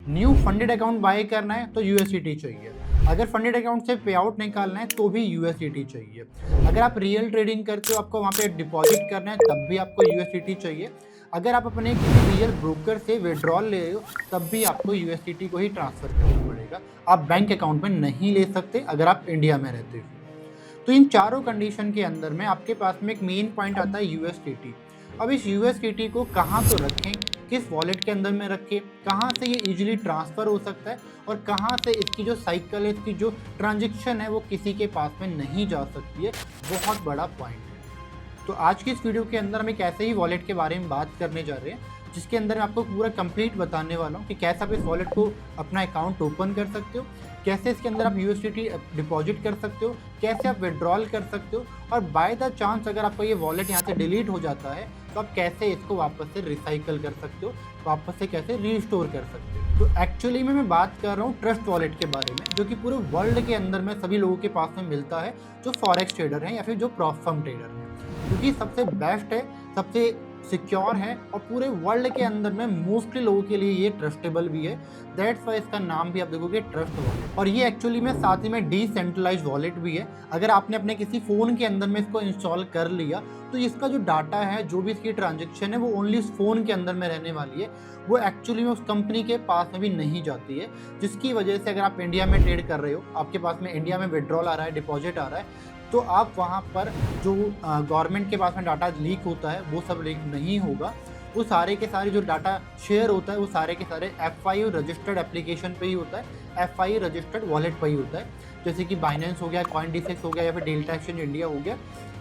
New funded account by करना है तो यूएसडीटी चाहिए। अगर फंडेड अकाउंट से पे आउट निकालना है तो भी यूएसडीटी चाहिए। अगर आप रियल ट्रेडिंग करते हो, आपको वहाँ पे डिपॉजिट करना है, तब भी आपको यूएसडीटी चाहिए। अगर आप अपने किसी रियल ब्रोकर से विड्रॉल ले रहे हो, तब भी आपको यूएसडीटी को ही ट्रांसफर करना पड़ेगा। आप बैंक अकाउंट में नहीं ले सकते अगर आप इंडिया में रहते हो। तो इन चारों कंडीशन के अंदर में आपके पास में एक मेन पॉइंट आता है यूएसडीटी। अब इस यूएसडीटी को कहाँ तो रखें, किस वॉलेट के अंदर में रखें, कहाँ से ये इजीली ट्रांसफ़र हो सकता है और कहाँ से इसकी जो साइकिल है, इसकी जो ट्रांजेक्शन है वो किसी के पास में नहीं जा सकती है, बहुत बड़ा पॉइंट है। तो आज की इस वीडियो के अंदर हम एक ऐसे ही वॉलेट के बारे में बात करने जा रहे हैं जिसके अंदर मैं आपको पूरा कंप्लीट बताने वाला हूँ कि कैसे आप इस वॉलेट को अपना अकाउंट ओपन कर सकते हो, कैसे इसके अंदर आप यूएसडीटी डिपॉजिट कर सकते हो, कैसे आप विड्रॉल कर सकते हो, और बाय द चांस अगर आपका ये वॉलेट यहाँ से डिलीट हो जाता है तो आप कैसे इसको वापस से रिसाइकल कर सकते हो, वापस से कैसे रीस्टोर कर सकते हो। तो एक्चुअली में मैं बात कर रहा हूँ ट्रस्ट वॉलेट के बारे में, जो कि पूरे वर्ल्ड के अंदर में सभी लोगों के पास में मिलता है जो फॉरेक्स ट्रेडर हैं या फिर जो प्रॉप फर्म ट्रेडर हैं, क्योंकि सबसे बेस्ट है, सबसे सिक्योर है और पूरे वर्ल्ड के अंदर में मोस्टली लोगों के लिए ये ट्रस्टेबल भी है। दैट्स वाई इसका नाम भी आप देखोगे ट्रस्ट वॉलेट। और ये एक्चुअली में साथ ही में डिसेंट्रलाइज्ड वॉलेट भी है। अगर आपने अपने किसी फ़ोन के अंदर में इसको इंस्टॉल कर लिया तो इसका जो डाटा है, जो भी इसकी ट्रांजेक्शन है, वो ओनली उस फ़ोन के अंदर में रहने वाली है, वो एक्चुअली में उस कंपनी के पास में भी नहीं जाती है। जिसकी वजह से अगर आप इंडिया में ट्रेड कर रहे हो, आपके पास में इंडिया में विड्रॉल आ रहा है, डिपॉजिट आ रहा है, तो आप वहाँ पर जो गवर्नमेंट के पास में डाटा लीक होता है वो सब लीक नहीं होगा। वो सारे के सारे जो डाटा शेयर होता है वो सारे के सारे FIU रजिस्टर्ड एप्लीकेशन पे ही होता है, FIU रजिस्टर्ड वॉलेट पे ही होता है, जैसे कि बाइनेंस हो गया, CoinDesk हो गया या फिर डेल्टा एक्सचेंज इंडिया हो गया,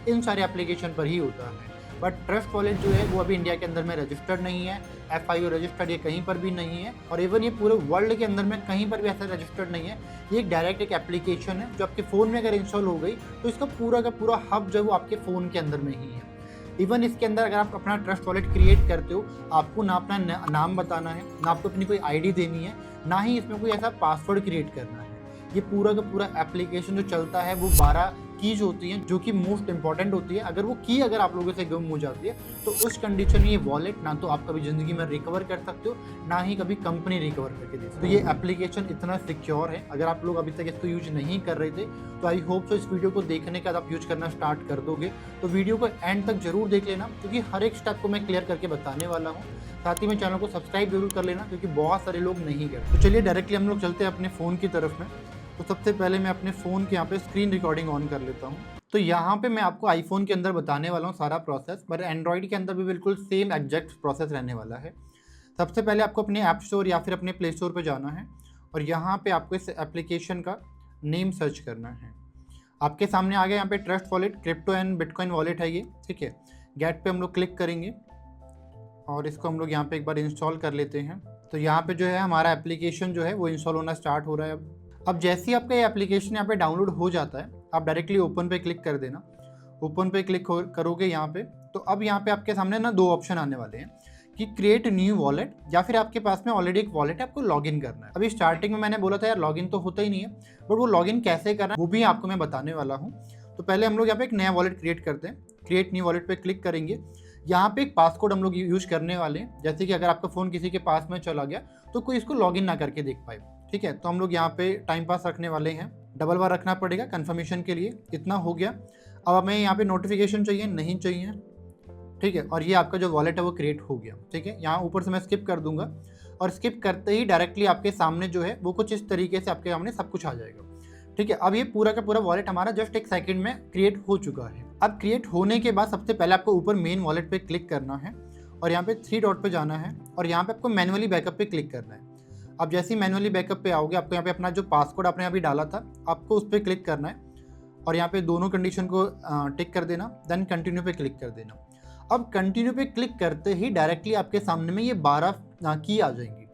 इन सारे एप्लीकेशन पर ही होता है। बट ट्रस्ट वॉलेट जो है वो अभी इंडिया के अंदर में रजिस्टर्ड नहीं है, FIU रजिस्टर्ड ये कहीं पर भी नहीं है, और इवन ये पूरे वर्ल्ड के अंदर में कहीं पर भी ऐसा रजिस्टर्ड नहीं है। ये एक डायरेक्ट एक एप्लीकेशन है जो आपके फ़ोन में अगर इंस्टॉल हो गई तो इसका पूरा का पूरा हब जो है वो आपके फ़ोन के अंदर में ही है। इवन इसके अंदर अगर आप अपना ट्रस्ट वॉलेट क्रिएट करते हो, आपको ना अपना नाम बताना है, ना आपको अपनी कोई ID देनी है, ना ही इसमें कोई ऐसा पासवर्ड क्रिएट करना है। ये पूरा का पूरा एप्लीकेशन जो चलता है वो 12 कीज होती हैं, जो कि मोस्ट इंपॉर्टेंट होती है। अगर वो की अगर आप लोगों से गुम हो जाती है तो उस कंडीशन में ये वॉलेट ना तो आप कभी ज़िंदगी में रिकवर कर सकते हो, ना ही कभी कंपनी रिकवर करके दे सकती है। तो ये एप्लीकेशन इतना सिक्योर है। अगर आप लोग अभी तक इसको यूज नहीं कर रहे थे तो आई होप सो इस वीडियो को देखने के बाद आप यूज करना स्टार्ट कर दोगे। तो वीडियो को एंड तक जरूर देख लेना, क्योंकि हर एक स्टेप को मैं क्लियर करके बताने वाला हूँ। साथ ही में चैनल को सब्सक्राइब जरूर कर लेना, क्योंकि बहुत सारे लोग नहीं करते। तो चलिए डायरेक्टली हम लोग चलते हैं अपने फ़ोन की तरफ में। तो सबसे पहले मैं अपने फ़ोन के यहाँ पे स्क्रीन रिकॉर्डिंग ऑन कर लेता हूँ। तो यहाँ पे मैं आपको आईफोन के अंदर बताने वाला हूँ सारा प्रोसेस, पर एंड्रॉयड के अंदर भी बिल्कुल सेम एग्जैक्ट प्रोसेस रहने वाला है। सबसे पहले आपको अपने ऐप स्टोर या फिर अपने प्ले स्टोर पे जाना है और यहाँ पे आपको इस एप्लीकेशन का नेम सर्च करना है। आपके सामने आ गया यहाँ पे trust wallet, crypto and bitcoin wallet है ये, ठीक है। गेट पे हम लोग क्लिक करेंगे और इसको हम लोग यहाँ पे एक बार इंस्टॉल कर लेते हैं। तो यहाँ पे जो है हमारा एप्लीकेशन जो है वो इंस्टॉल होना स्टार्ट हो रहा है। अब जैसे ही आपका ये एप्लीकेशन यहाँ पे डाउनलोड हो जाता है, आप डायरेक्टली ओपन पे क्लिक कर देना। ओपन पे क्लिक करोगे यहाँ पे, तो अब यहाँ पे आपके सामने ना 2 ऑप्शन आने वाले हैं कि क्रिएट न्यू वॉलेट, या फिर आपके पास में ऑलरेडी एक वॉलेट है, आपको लॉगिन करना है। अभी स्टार्टिंग में मैंने बोला था यार लॉगिन तो होता ही नहीं है, बट वो लॉगिन कैसे करना है वो भी आपको मैं बताने वाला हूँ। तो पहले हम लोग यहाँ पे एक नया वॉलेट क्रिएट करते हैं। क्रिएट न्यू वॉलेट पे क्लिक करेंगे। यहाँ पे एक पासकोड हम लोग यूज करने वाले हैं, जैसे कि अगर आपका फ़ोन किसी के पास में चला गया तो कोई इसको लॉगिन ना करके देख पाए, ठीक है। तो हम लोग यहाँ पे टाइम पास रखने वाले हैं, डबल बार रखना पड़ेगा कंफर्मेशन के लिए। इतना हो गया। अब हमें यहाँ पे नोटिफिकेशन चाहिए, नहीं चाहिए, ठीक है। और ये आपका जो वॉलेट है वो क्रिएट हो गया, ठीक है। यहाँ ऊपर से मैं स्किप कर दूंगा और स्किप करते ही डायरेक्टली आपके सामने जो है वो कुछ इस तरीके से आपके सामने सब कुछ आ जाएगा, ठीक है। अब ये पूरा का पूरा वॉलेट हमारा जस्ट 1 सेकंड में क्रिएट हो चुका है। अब क्रिएट होने के बाद सबसे पहले आपको ऊपर मेन वॉलेट पे क्लिक करना है और यहाँ पे 3 डॉट पे जाना है और यहाँ पे आपको मैनुअली बैकअप पे क्लिक करना है। अब जैसे ही मैनुअली बैकअप पे आओगे, आपको यहाँ पे अपना जो पासकोड आपने अभी डाला था आपको उस पर क्लिक करना है और यहाँ पे दोनों कंडीशन को टिक कर देना, देन कंटिन्यू पे क्लिक कर देना। अब कंटिन्यू पे क्लिक करते ही डायरेक्टली आपके सामने में ये 12 की आ जाएंगी।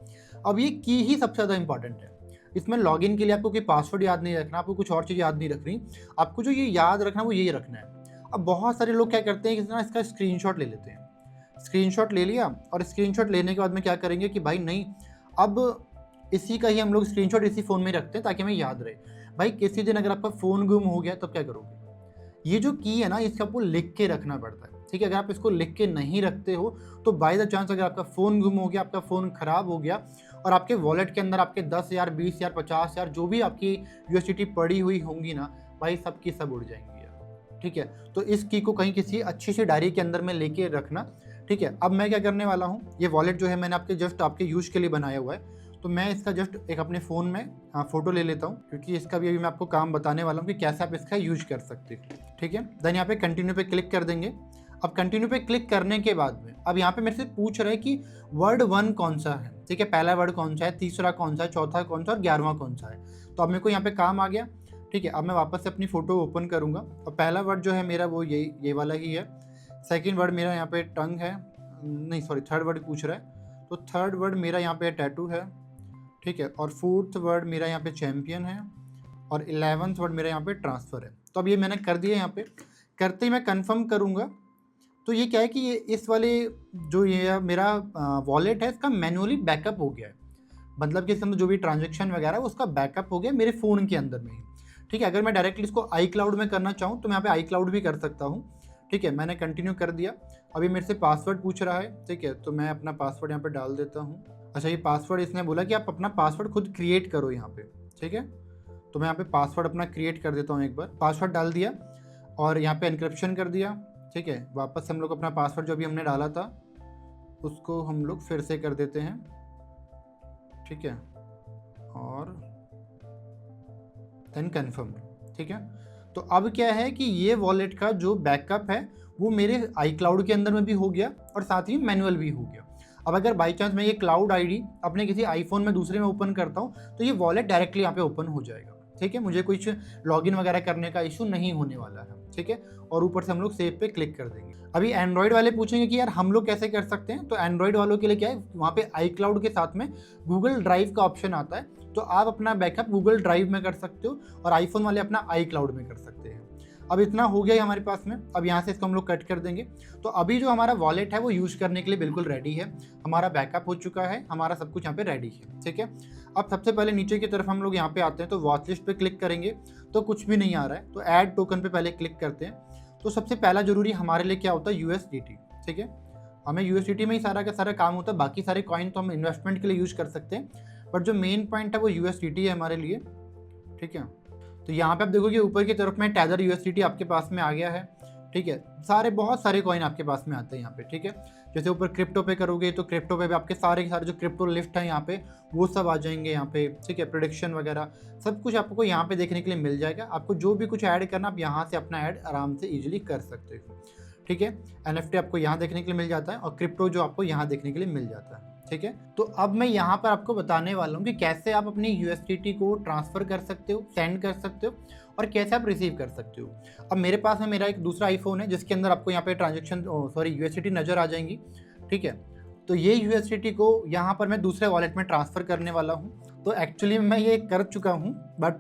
अब ये की ही सबसे ज़्यादा इंपॉर्टेंट है। इसमें लॉगिन के लिए आपको कोई पासवर्ड याद नहीं रखना, आपको कुछ और चीज़ याद नहीं रखनी, आपको जो ये याद रखना वो यही रखना है। अब बहुत सारे लोग क्या करते हैं कि इसका स्क्रीनशॉट ले लेते हैं। स्क्रीनशॉट ले लिया और स्क्रीनशॉट लेने के बाद में क्या करेंगे कि भाई नहीं, अब इसी का ही हम लोग स्क्रीनशॉट इसी फ़ोन में रखते हैं ताकि हमें याद रहे। भाई किसी दिन अगर आपका फ़ोन गुम हो गया तब क्या करोगे? ये जो की है ना, इसका आपको लिख के रखना पड़ता है, ठीक है। अगर आप इसको लिख के नहीं रखते हो तो बाय द चांस अगर आपका फ़ोन गुम हो गया, आपका फ़ोन ख़राब हो गया और आपके वॉलेट के अंदर आपके 10,000, 20,000, 50,000 जो भी आपकी USDT पड़ी हुई होंगी ना भाई, सब की सब उड़ जाएंगी यार। ठीक है, तो इस की को कहीं किसी अच्छी सी डायरी के अंदर में लेके रखना। ठीक है, अब मैं क्या करने वाला हूँ, ये वॉलेट जो है मैंने आपके जस्ट आपके यूज के लिए बनाया हुआ है, तो मैं इसका जस्ट एक अपने फ़ोन में फ़ोटो ले लेता हूँ, क्योंकि इसका भी अभी मैं आपको काम बताने वाला हूँ कि कैसे आप इसका यूज कर सकते हो। ठीक है, देन यहाँ पे कंटिन्यू पे क्लिक कर देंगे। अब कंटिन्यू पे क्लिक करने के बाद में अब यहाँ पे मेरे से पूछ रहा है कि वर्ड 1 कौन सा है। ठीक है, पहला वर्ड कौन सा है, तीसरा कौन सा है, चौथा कौन सा और 11वां कौन सा है। तो अब मेरे को यहाँ पे काम आ गया। ठीक है, अब मैं वापस से अपनी फ़ोटो ओपन करूँगा और पहला वर्ड जो है मेरा वो ये वाला ही है। सेकेंड वर्ड मेरा यहाँ पे टंग है, नहीं सॉरी थर्ड वर्ड पूछ रहा है, तो थर्ड वर्ड मेरा यहाँ पे टैटू है। ठीक है, और फोर्थ वर्ड मेरा यहाँ पे चैम्पियन है और 11th वर्ड मेरा यहाँ पे ट्रांसफ़र है। तो अब ये मैंने कर दिया। यहाँ पे करते ही मैं कंफर्म करूँगा, तो ये क्या है कि ये इस वाले जो ये मेरा वॉलेट है इसका मैनुअली बैकअप हो गया है। मतलब कि इसके अंदर जो भी ट्रांजेक्शन वगैरह है उसका बैकअप हो गया मेरे फ़ोन के अंदर में ही। ठीक है, अगर मैं डायरेक्टली इसको iCloud में करना चाहूँ तो मैं यहाँ पे iCloud भी कर सकता हूँ। ठीक है, मैंने कंटिन्यू कर दिया। अभी मेरे से पासवर्ड पूछ रहा है। ठीक है, तो मैं अपना पासवर्ड यहाँ पे डाल देता हूँ। अच्छा, ये पासवर्ड इसने बोला कि आप अपना पासवर्ड खुद क्रिएट करो यहाँ पे। ठीक है, तो मैं यहाँ पे पासवर्ड अपना क्रिएट कर देता हूँ। एक बार पासवर्ड डाल दिया और यहाँ पे एन्क्रिप्शन कर दिया। ठीक है, वापस हम लोग अपना पासवर्ड जो अभी हमने डाला था उसको हम लोग फिर से कर देते हैं। ठीक है, और देन कन्फर्म। ठीक है, तो अब क्या है कि ये वॉलेट का जो बैकअप है वो मेरे iCloud के अंदर में भी हो गया और साथ ही मैनुअल भी हो गया। अब अगर बाई चांस मैं ये क्लाउड आईडी अपने किसी आईफोन में दूसरे में ओपन करता हूँ तो ये वॉलेट डायरेक्टली यहाँ पे ओपन हो जाएगा। ठीक है, मुझे कुछ लॉगिन वगैरह करने का इशू नहीं होने वाला है। ठीक है, और ऊपर से हम लोग सेव पे क्लिक कर देंगे। अभी एंड्रॉइड वाले पूछेंगे कि यार हम लोग कैसे कर सकते हैं, तो एंड्रॉइड वालों के लिए क्या है, वहाँ पे iCloud के साथ में गूगल ड्राइव का ऑप्शन आता है, तो आप अपना बैकअप गूगल ड्राइव में कर सकते हो और आईफोन वाले अपना iCloud में कर सकते हैं। अब इतना हो गया हमारे पास में। अब यहाँ से इसको हम लोग कट कर देंगे। तो अभी जो हमारा वॉलेट है वो यूज़ करने के लिए बिल्कुल रेडी है। हमारा बैकअप हो चुका है, हमारा सब कुछ यहाँ पे रेडी है। ठीक है, अब सबसे पहले नीचे की तरफ हम लोग यहाँ पे आते हैं, तो वॉच लिस्ट पे क्लिक करेंगे तो कुछ भी नहीं आ रहा है, तो ऐड टोकन पे पहले क्लिक करते हैं। तो सबसे पहला जरूरी हमारे लिए क्या होता है, USDT। ठीक है, हमें USDT में ही सारा का सारा काम होता है। बाकी सारे कॉइन तो हम इन्वेस्टमेंट के लिए यूज़ कर सकते हैं, बट जो मेन पॉइंट है वो USDT है हमारे लिए। ठीक है, तो यहाँ पे आप देखोगे ऊपर की तरफ में टैदर USDT आपके पास में आ गया है। ठीक है, बहुत सारे कॉइन आपके पास में आते हैं यहाँ पे। ठीक है, जैसे ऊपर क्रिप्टो पे करोगे तो क्रिप्टो पे भी आपके सारे के सारे जो क्रिप्टो लिस्ट है यहाँ पे वो सब आ जाएंगे यहाँ पे। ठीक है, प्रेडिक्शन वगैरह सब कुछ आपको यहाँ पे देखने के लिए मिल जाएगा। आपको जो भी कुछ ऐड करना आप यहाँ से अपना ऐड आराम से ईजिली कर सकते हो। ठीक है, NFT आपको यहाँ देखने के लिए मिल जाता है और क्रिप्टो जो आपको यहाँ देखने के लिए मिल जाता है। ठीक है, तो अब मैं यहाँ पर आपको बताने वाला हूँ कि कैसे आप अपनी USDT को ट्रांसफ़र कर सकते हो, सेंड कर सकते हो और कैसे आप रिसीव कर सकते हो। अब मेरे पास में मेरा एक दूसरा आईफोन है जिसके अंदर आपको यहाँ पे USDT नज़र आ जाएंगी। ठीक है, तो ये USDT को यहाँ पर मैं दूसरे वॉलेट में ट्रांसफ़र करने वाला हूँ। तो एक्चुअली मैं ये कर चुका हूँ, बट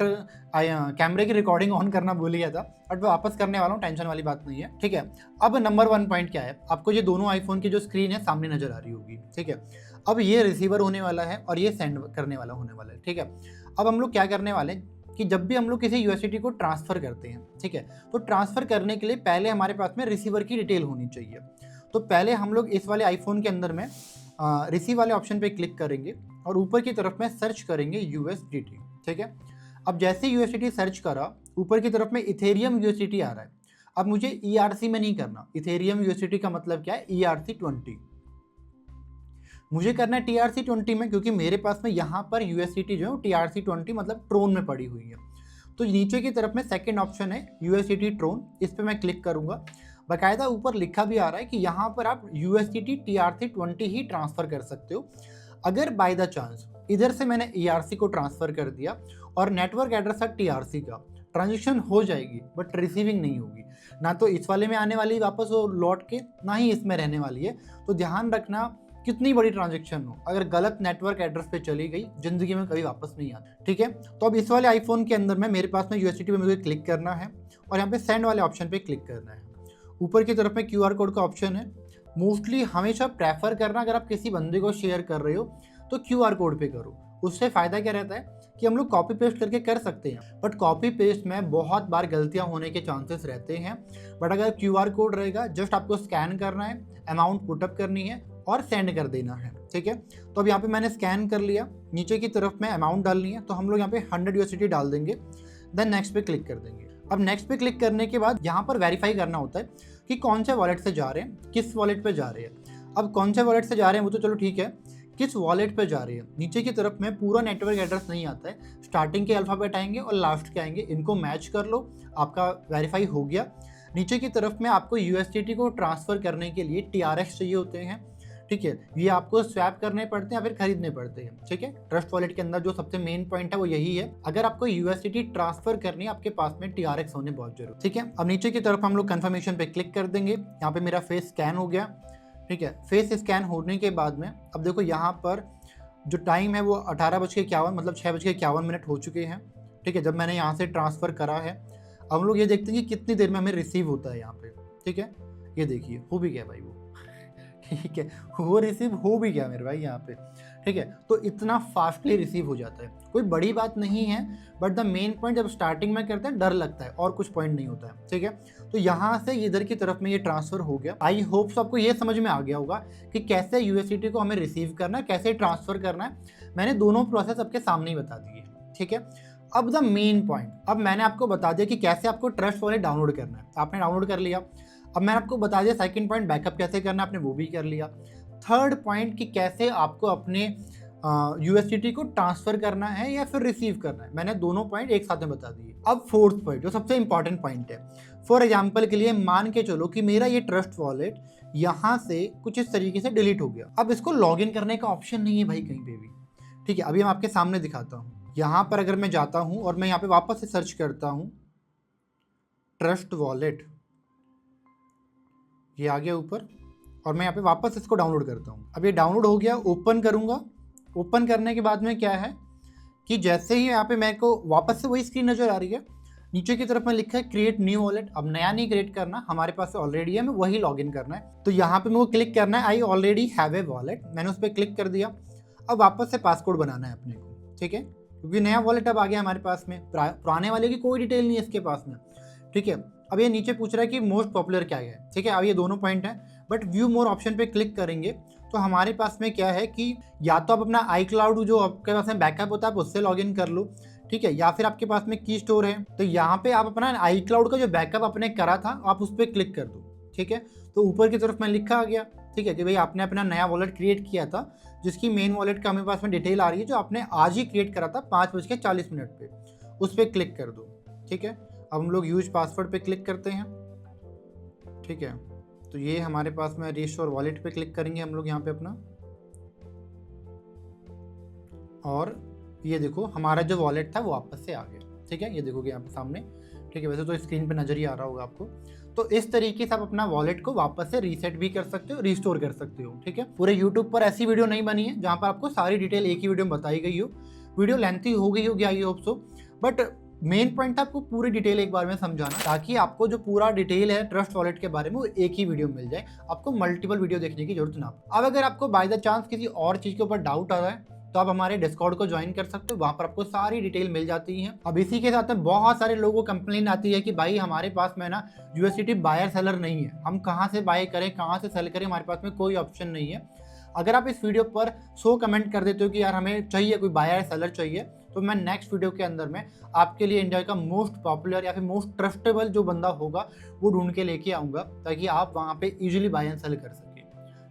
कैमरे की रिकॉर्डिंग ऑन करना भूल गया था, बट मैं वापस करने वाला हूँ, टेंशन वाली बात नहीं है। ठीक है, अब नंबर 1 पॉइंट क्या है, आपको ये दोनों आईफोन की जो स्क्रीन है सामने नज़र आ रही होगी। ठीक है, अब ये रिसीवर होने वाला है और ये सेंड करने वाला होने वाला है। ठीक है, अब हम लोग क्या करने वाले हैं कि जब भी हम लोग किसी USDT को ट्रांसफ़र करते हैं, ठीक है, तो ट्रांसफ़र करने के लिए पहले हमारे पास में रिसीवर की डिटेल होनी चाहिए। तो पहले हम लोग इस वाले आईफोन के अंदर में रिसीव वाले ऑप्शन पे क्लिक करेंगे और ऊपर की तरफ में सर्च करेंगे USDT। ठीक है, अब जैसे USDT सर्च करा, ऊपर की तरफ में इथेरियम USDT आ रहा है। अब मुझे ERC में नहीं करना। इथेरियम USDT का मतलब क्या है, ERC20। मुझे करना है TRC20 में, क्योंकि मेरे पास में यहाँ पर USDT जो है TRC20 मतलब ट्रोन में पड़ी हुई है। तो नीचे की तरफ में सेकंड ऑप्शन है USDT ट्रोन, इस पर मैं क्लिक करूँगा। बाकायदा ऊपर लिखा भी आ रहा है कि यहाँ पर आप USDT TRC20 ही ट्रांसफ़र कर सकते हो। अगर बाय द चांस इधर से मैंने ERC को ट्रांसफ़र कर दिया और नेटवर्क एड्रेस है TRC का, ट्रांजेक्शन हो जाएगी बट रिसीविंग नहीं होगी। ना तो इस वाले में आने वाली वापस वो लौट के, ना ही इसमें रहने वाली है। तो ध्यान रखना, कितनी बड़ी ट्रांजेक्शन हो, अगर गलत नेटवर्क एड्रेस पे चली गई, जिंदगी में कभी वापस नहीं आती। ठीक है, तो अब इस वाले आईफोन के अंदर में मेरे पास में USDT पे मुझे क्लिक करना है और यहाँ पे सेंड वाले ऑप्शन पे क्लिक करना है। ऊपर की तरफ में QR कोड का ऑप्शन है। मोस्टली हमेशा प्रेफर करना, अगर आप किसी बंदे को शेयर कर रहे हो तो QR कोड पे करो। उससे फ़ायदा क्या रहता है कि हम लोग कॉपी पेस्ट करके कर सकते हैं, बट कॉपी पेस्ट में बहुत बार गलतियां होने के चांसेस रहते हैं। बट अगर QR कोड रहेगा, जस्ट आपको स्कैन करना है, अमाउंट पुटअप करनी है, और सेंड कर देना है। ठीक है, तो अब यहाँ पे मैंने स्कैन कर लिया, नीचे की तरफ में अमाउंट डालनी है, तो हम लोग यहाँ पे 100 USDT डाल देंगे, देन नेक्स्ट पे क्लिक कर देंगे। अब नेक्स्ट पे क्लिक करने के बाद यहाँ पर वेरीफाई करना होता है कि कौन से वॉलेट से जा रहे हैं, किस वॉलेट पे जा रहे हैं। अब कौन से वॉलेट से जा रहे हैं वो तो चलो ठीक है, किस वॉलेट पे जा रही है, नीचे की तरफ में पूरा नेटवर्क एड्रेस नहीं आता है, स्टार्टिंग के अल्फ़ाबेट आएंगे और लास्ट के आएंगे, इनको मैच कर लो, आपका वेरीफाई हो गया। नीचे की तरफ में आपको USDT को ट्रांसफ़र करने के लिए TRX चाहिए होते हैं। ठीक है, ये आपको स्वैप करने पड़ते हैं या फिर खरीदने पड़ते हैं। ठीक है, ट्रस्ट वॉलेट के अंदर जो सबसे मेन पॉइंट है वो यही है, अगर आपको USDT ट्रांसफर करनी है आपके पास में TRX होने बहुत जरूरी। ठीक है, अब नीचे की तरफ हम लोग कंफर्मेशन पे क्लिक कर देंगे। यहाँ पे मेरा फेस स्कैन हो गया। ठीक है, फेस स्कैन होने के बाद में अब देखो यहाँ पर जो टाइम है वो 18:51 मतलब 6:51 हो चुके हैं। ठीक है, जब मैंने यहाँ से ट्रांसफ़र करा है। अब हम लोग ये देखते हैं कि कितनी देर में हमें रिसीव होता है यहाँ पे। ठीक है, ये देखिए हो भी गया भाई वो। ठीक है, वो रिसीव हो भी गया मेरे भाई यहाँ पे। ठीक है, तो इतना फास्टली रिसीव हो जाता है, कोई बड़ी बात नहीं है, बट द मेन पॉइंट जब स्टार्टिंग में करते हैं डर लगता है और कुछ पॉइंट नहीं होता है। ठीक है, तो यहाँ से इधर की तरफ में ये ट्रांसफ़र हो गया। आई होप सो आपको ये समझ में आ गया होगा कि कैसे USDT को हमें रिसीव करना है, कैसे ट्रांसफ़र करना है। मैंने दोनों प्रोसेस आपके सामने ही बता दिए। ठीक है, अब द मेन पॉइंट, अब मैंने आपको बता दिया कि कैसे आपको ट्रस्ट वॉलेट डाउनलोड करना है, आपने डाउनलोड कर लिया। अब मैंने आपको बता दिया सेकंड पॉइंट बैकअप कैसे करना है, आपने वो भी कर लिया। थर्ड पॉइंट कि कैसे आपको अपने USDT को ट्रांसफ़र करना है या फिर रिसीव करना है, मैंने दोनों पॉइंट एक साथ में बता दिए। अब फोर्थ पॉइंट जो सबसे इंपॉर्टेंट पॉइंट है, फॉर एग्जाम्पल के लिए मान के चलो कि मेरा ये ट्रस्ट वॉलेट यहाँ से कुछ इस तरीके से डिलीट हो गया। अब इसको लॉगिन करने का ऑप्शन नहीं है भाई कहीं पे भी। ठीक है, अभी मैं आपके सामने दिखाता हूँ। यहाँ पर अगर मैं जाता हूँ और मैं यहाँ पे वापस से सर्च करता हूँ ट्रस्ट वॉलेट, ये आ गया ऊपर, और मैं यहाँ पे वापस इसको डाउनलोड करता हूँ। अब ये डाउनलोड हो गया, ओपन करूँगा। ओपन करने के बाद में क्या है कि जैसे ही यहाँ पे मेरे को वापस से वही स्क्रीन नज़र आ रही है, नीचे की तरफ में लिखा है क्रिएट न्यू वॉलेट। अब नया नहीं क्रिएट करना, हमारे पास ऑलरेडी है, मैं वही लॉगिन करना है। तो यहाँ पे मेरे को क्लिक करना है I already have a wallet, मैंने उस पर क्लिक कर दिया। अब वापस से पासकोड बनाना है अपने को। ठीक है, क्योंकि नया वॉलेट अब आ गया हमारे पास में, पुराने वाले की कोई डिटेल नहीं है इसके पास में। ठीक है, अब ये नीचे पूछ रहा है कि मोस्ट पॉपुलर क्या है। ठीक है, अब ये दोनों पॉइंट हैं, बट व्यू मोर ऑप्शन पे क्लिक करेंगे तो हमारे पास में क्या है कि या तो आप अपना iCloud जो आपके पास में बैकअप होता है आप उससे लॉगिन कर लो। ठीक है, या फिर आपके पास में की स्टोर है, तो यहाँ पे आप अपना iCloud का जो बैकअप आपने करा था आप उस पर क्लिक कर दो। ठीक है, तो ऊपर की तरफ में लिखा आ गया। ठीक है, कि भाई आपने अपना नया वॉलेट क्रिएट किया था, जिसकी मेन वॉलेट का हमारे पास में डिटेल आ रही है, जो आपने आज ही क्रिएट करा था 5:40 पे, उस पर क्लिक कर दो। ठीक है, अब हम लोग यूज पासवर्ड पे क्लिक करते हैं। ठीक है, तो ये हमारे पास में रिस्टोर वॉलेट पे क्लिक करेंगे हम लोग यहाँ पे अपना, और ये देखो हमारा जो वॉलेट था वो वापस से आ गया। ठीक है, ये देखोगे यहाँ पे सामने। ठीक है, वैसे तो स्क्रीन पे नज़र ही आ रहा होगा आपको। तो इस तरीके से आप अपना वॉलेट को वापस से रीसेट भी कर सकते हो, रिस्टोर कर सकते हो। ठीक है, पूरे यूट्यूब पर ऐसी वीडियो नहीं बनी है जहाँ पर आपको सारी डिटेल एक ही वीडियो में बताई गई हो। वीडियो लेंथी हो गई होगी I hope so, but main point था आपको पूरी डिटेल एक बार में समझाना, ताकि आपको जो पूरा डिटेल है ट्रस्ट वॉलेट के बारे में वो एक ही वीडियो मिल जाए, आपको मल्टीपल वीडियो देखने की जरूरत ना हो। अब अगर आपको बाय द चांस किसी और चीज़ के ऊपर डाउट आ रहा है तो आप हमारे डिस्कॉर्ड को ज्वाइन कर सकते हो, वहाँ पर आपको सारी डिटेल मिल जाती है। अब इसी के साथ में बहुत सारे लोगों को कंप्लेन आती है कि भाई हमारे पास में ना USDT बायर सेलर नहीं है, हम कहाँ से बाय करें, कहाँ से सेल करें, हमारे पास में कोई ऑप्शन नहीं है। अगर आप इस वीडियो पर 100 कमेंट कर देते हो कि यार हमें चाहिए कोई बायर सेलर चाहिए, तो मैं नेक्स्ट वीडियो के अंदर में आपके लिए इंडिया का मोस्ट पॉपुलर या फिर मोस्ट ट्रस्टेबल जो बंदा होगा वो ढूंढ के लेके आऊँगा, ताकि आप वहाँ पे इजीली बाय एंड सेल कर सकें।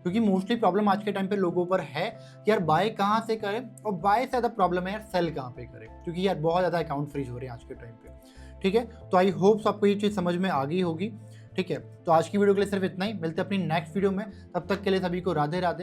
क्योंकि मोस्टली प्रॉब्लम आज के टाइम पे लोगों पर है कि यार बाय कहाँ से करें, और बाय से ज़्यादा प्रॉब्लम है यार सेल कहाँ पे करें, क्योंकि यार बहुत ज़्यादा अकाउंट फ्रीज हो रहे हैं आज के टाइम पे। ठीक है, तो आई होप्स आपको ये चीज़ समझ में आ गई होगी। ठीक है, तो आज की वीडियो के लिए सिर्फ इतना ही, मिलते हैं अपनी नेक्स्ट वीडियो में, तब तक के लिए सभी को राधे राधे।